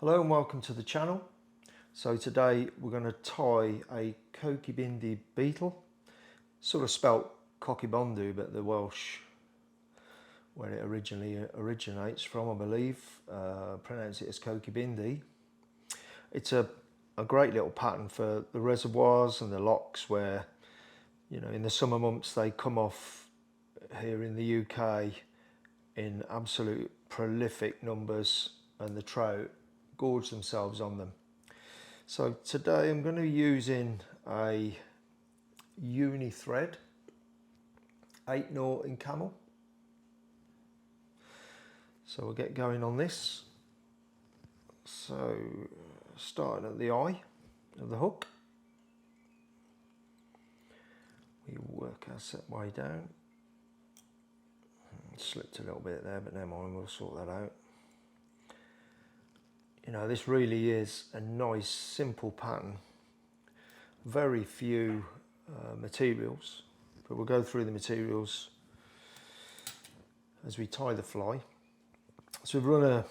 Hello and welcome to the channel. So today we're going to tie a Coch-y-Bonddu Beetle, sort of spelt Coch-y-Bonddu, but the Welsh, where it originally originates from, I believe, pronounce it as Coch-y-Bonddu. It's a great little pattern for the reservoirs and the locks where, you know, in the summer months they come off here in the UK in absolute prolific numbers, and the trout gorge themselves on them. So today I'm going to be using a uni thread 8/0 in camel. So we'll get going on this. So starting at the eye of the hook, we work our set way down. Slipped a little bit there, but never mind, we'll sort that out. You know, this really is a nice simple pattern, very few materials, but we'll go through the materials as we tie the fly. So we've run a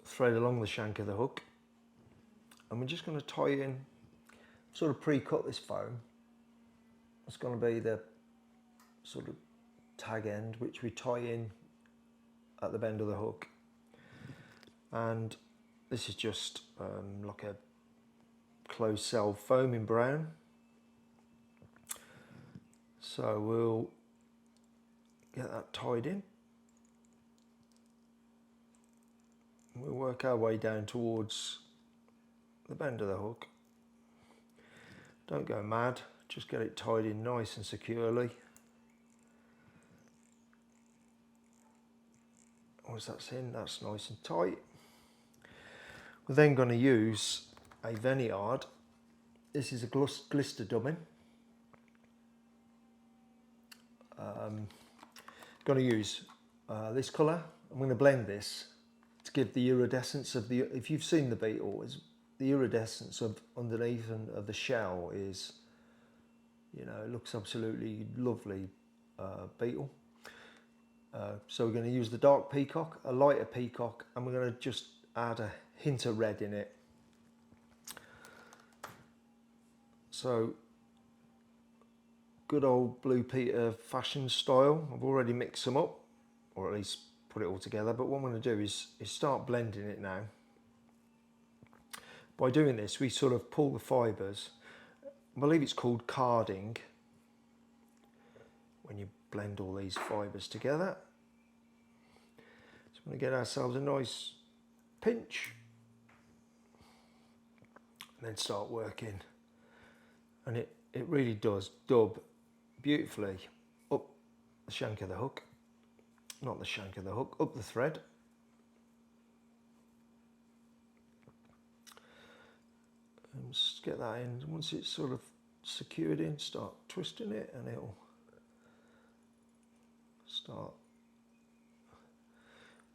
thread along the shank of the hook, and we're just going to tie in, sort of pre-cut this foam. It's going to be the sort of tag end which we tie in at the bend of the hook. And this is just like a closed cell foam in brown. So we'll get that tied in. We'll work our way down towards the bend of the hook. Don't go mad, just get it tied in nice and securely. Once that's in, that's nice and tight. We're then going to use a Veniard. This is a Glister dubbing. Going to use this colour. I'm going to blend this to give the iridescence of the, if you've seen the beetle, is the iridescence of underneath and of the shell is, you know, it looks absolutely lovely beetle. So we're going to use the dark peacock, a lighter peacock, and we're going to just add a hint of red in it. So good old Blue Peter fashion style. I've already mixed them up, or at least put it all together, but what I'm going to do is start blending it now. By doing this, we sort of pull the fibres. I believe it's called carding when you blend all these fibres together. So we're going to get ourselves a nice pinch and then start working, and it really does dub beautifully up the shank of the hook, not the shank of the hook, up the thread. And just get that in. Once it's sort of secured in, start twisting it and it'll start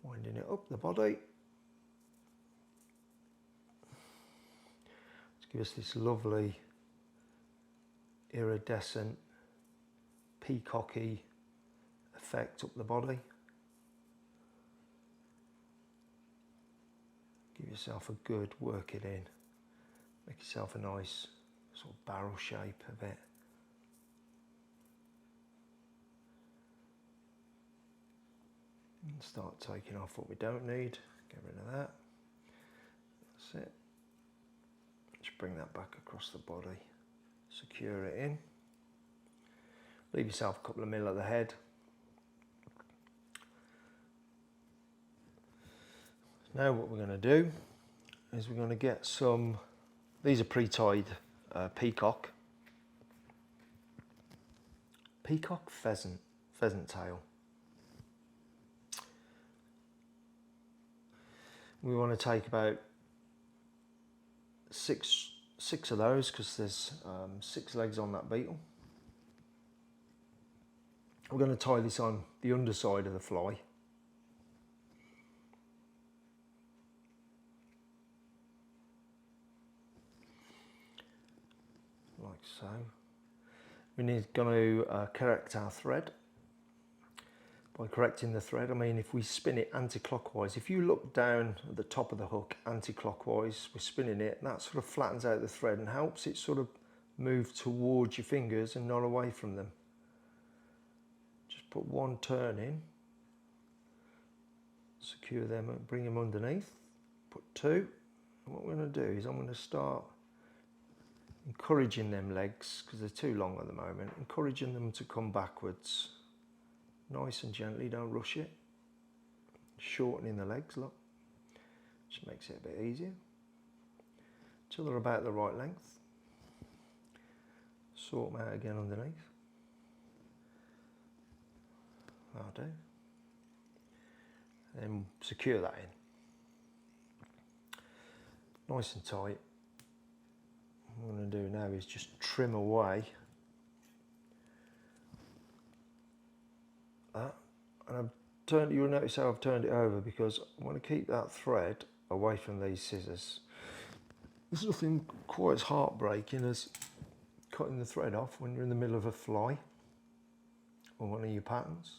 winding it up the body. To give us this lovely iridescent peacocky effect up the body. Give yourself a good work it in. Make yourself a nice sort of barrel shape of it. And start taking off what we don't need. Get rid of that. That's it. Just bring that back across the body. Secure it in. Leave yourself a couple of mil at the head. Now what we're going to do is we're going to get some, these are pre-tied peacock pheasant tail. We want to take about six of those, because there's 6 legs on that beetle. We're going to tie this on the underside of the fly. Like so. We're going to correct our thread. by correcting the thread. I mean, if we spin it anti-clockwise, if you look down at the top of the hook anti-clockwise, we're spinning it, and that sort of flattens out the thread and helps it sort of move towards your fingers and not away from them. Just put one turn in, secure them, bring them underneath, put two, and what we're going to do is I'm going to start encouraging them legs, because they're too long at the moment, encouraging them to come backwards. Nice and gently, don't rush it. Shortening the legs, look. Just makes it a bit easier. Till they're about the right length. Sort them out again underneath. That'll do. Then secure that in. Nice and tight. What I'm going to do now is just trim away that, and you'll notice how I've turned it over, because I want to keep that thread away from these scissors. There's nothing quite as heartbreaking as cutting the thread off when you're in the middle of a fly or one of your patterns.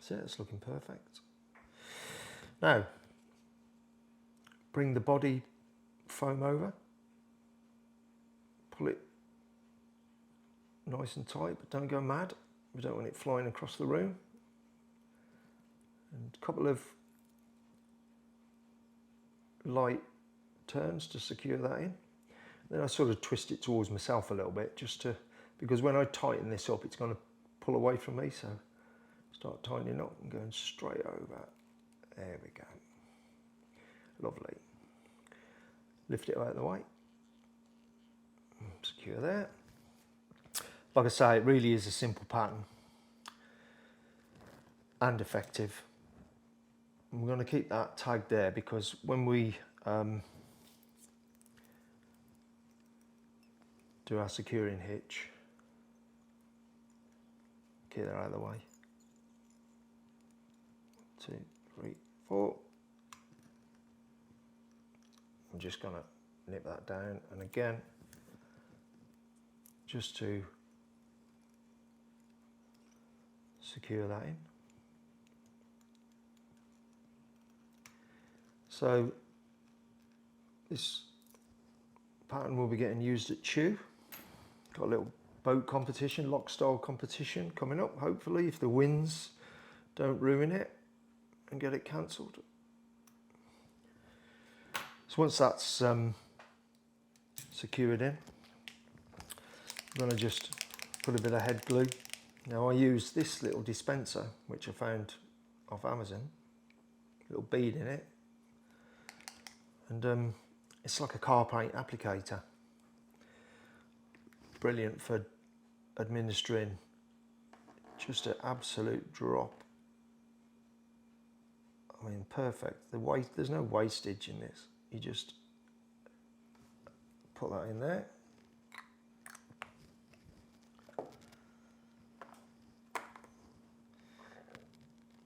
So it's looking perfect. Now, bring the body foam over, pull it nice and tight, but don't go mad. We don't want it flying across the room. And a couple of light turns to secure that in. Then I sort of twist it towards myself a little bit, just to, because when I tighten this up, it's going to pull away from me. So start tightening up and going straight over. There we go. Lovely. Lift it out of the way. Secure there. Like I say, it really is a simple pattern and effective. And we're going to keep that tagged there, because when we do our securing hitch, get that out of the way. 1, 2, 3, 4. I'm just going to nip that down, and again, just to secure that in. So this pattern will be getting used at Chew. Got a little boat competition, lock style competition coming up, hopefully, if the winds don't ruin it and get it cancelled. So once that's secured in, I'm going to just put a bit of head glue. Now I use this little dispenser, which I found off Amazon, little bead in it, and it's like a car paint applicator. Brilliant for administering just an absolute drop. I mean, perfect. There's no wastage in this. You just put that in there.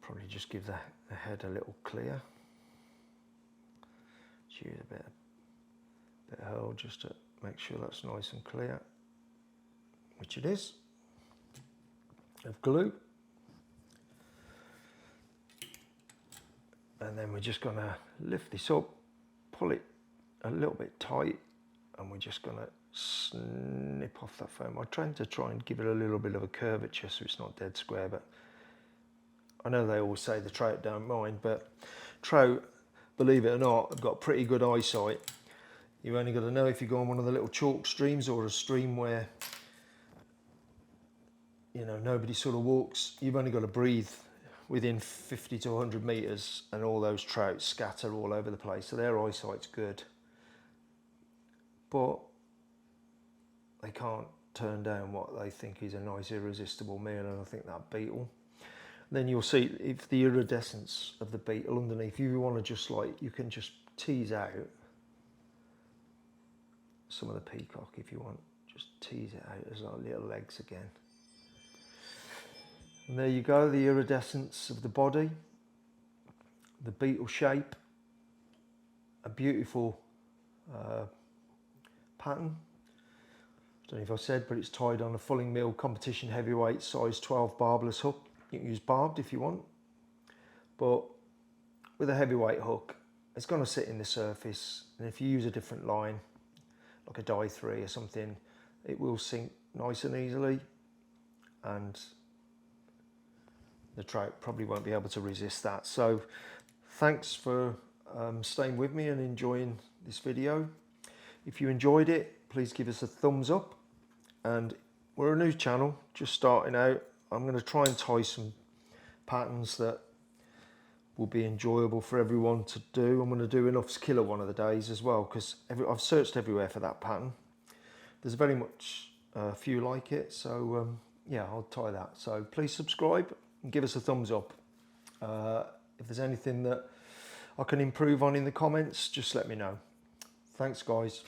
Probably just give the head a little clear. Just use a bit of hurl just to make sure that's nice and clear, which it is, of glue. And then we're just going to lift this up, pull it a little bit tight, and we're just going to snip off that foam. I tend to try and give it a little bit of a curvature so it's not dead square, but I know they always say the trout don't mind, but trout, believe it or not, have got pretty good eyesight. You've only got to know if you go on one of the little chalk streams or a stream where, you know, nobody sort of walks. You've only got to breathe within 50 to 100 metres and all those trout scatter all over the place. So their eyesight's good. But they can't turn down what they think is a nice irresistible meal, and I think that beetle. Then you'll see if the iridescence of the beetle underneath, you want to just like, you can just tease out some of the peacock if you want. Just tease it out as like little legs again. And there you go, the iridescence of the body, the beetle shape, a beautiful pattern. don't know if I said, but it's tied on a fulling Mill Competition Heavyweight size 12 barbless hook. You can use barbed if you want, but with a heavyweight hook, it's going to sit in the surface, and if you use a different line, like a die 3 or something, it will sink nice and easily, and the trout probably won't be able to resist that. So thanks for staying with me and enjoying this video. If you enjoyed it, please give us a thumbs up. And we're a new channel, just starting out. I'm going to try and tie some patterns that will be enjoyable for everyone to do. I'm going to do an Uff's Killer one of the days as well, because I've searched everywhere for that pattern. There's very much few like it, so yeah, I'll tie that. So please subscribe and give us a thumbs up. If there's anything that I can improve on in the comments, just let me know. Thanks guys.